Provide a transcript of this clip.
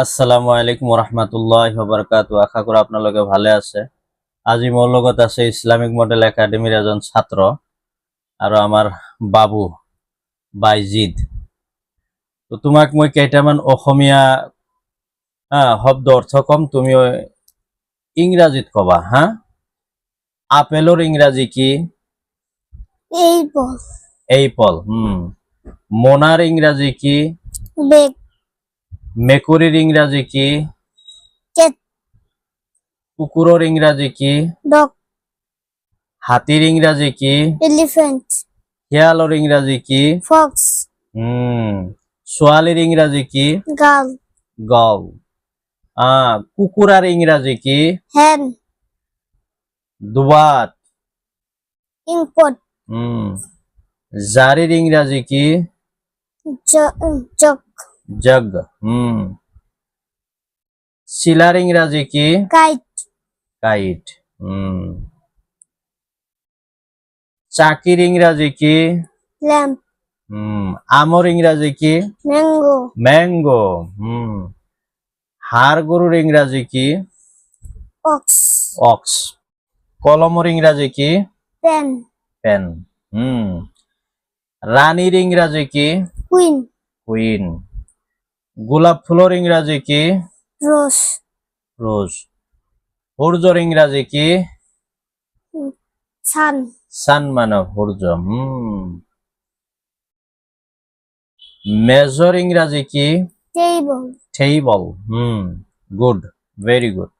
আসসালামু আলাইকুম রহমতুল্লাহ বারাকাতু। আশা করি আপনালোকে ভালে আছে। আজি মোৰ লগত আছে ইসলামিক মডেল একাডেমিৰ এজন ছাত্ৰ আৰু আমাৰ বাবু বাইজিদ। তো তোমাক মই কেইটামান অসমীয়া শব্দ অৰ্থ কম, তুমি ইংৰাজীত কবা হা। আপেলৰ ইংৰাজী কি? Apple. এপল। মোনাৰ ইংৰাজী কি? Big. মেকুৰীৰ ইংৰাজী কি? Cat. কুকুৰৰ ইংৰাজী কি? Dog. হাতীৰ ইংৰাজী কি? Elephant. শিয়ালৰ ইংৰাজী কি? Fox. ছোৱালীৰ ইংৰাজী কি? Girl. গল। কুকুৰাৰ ইংৰাজী কি? Hen. দুবাত। Inkpot. জাৰিৰ ইংৰাজী কি? Jug. জগ। চিলাৰ ইংৰাজী কি? Kite. কাইট। চাকিৰ ইংৰাজী কি? Lamp. আমৰ ইংৰাজী কি? Mango. ম্যাঙ্গো। হাড় গরুর ইংরাজি কি? Ox. অক্স। কলমের ইংরাজি কি? Pen. পেন। রানীর ইংরাজি কি? Queen. কুইন। গোলাপ ফুলের ইংরাজি কি? Rose. রোজ। সূর্যের ইংরাজি কি? Sun. সান মানে সূর্য। মেজর ইংরাজি কি? Table. Table. Good, very good.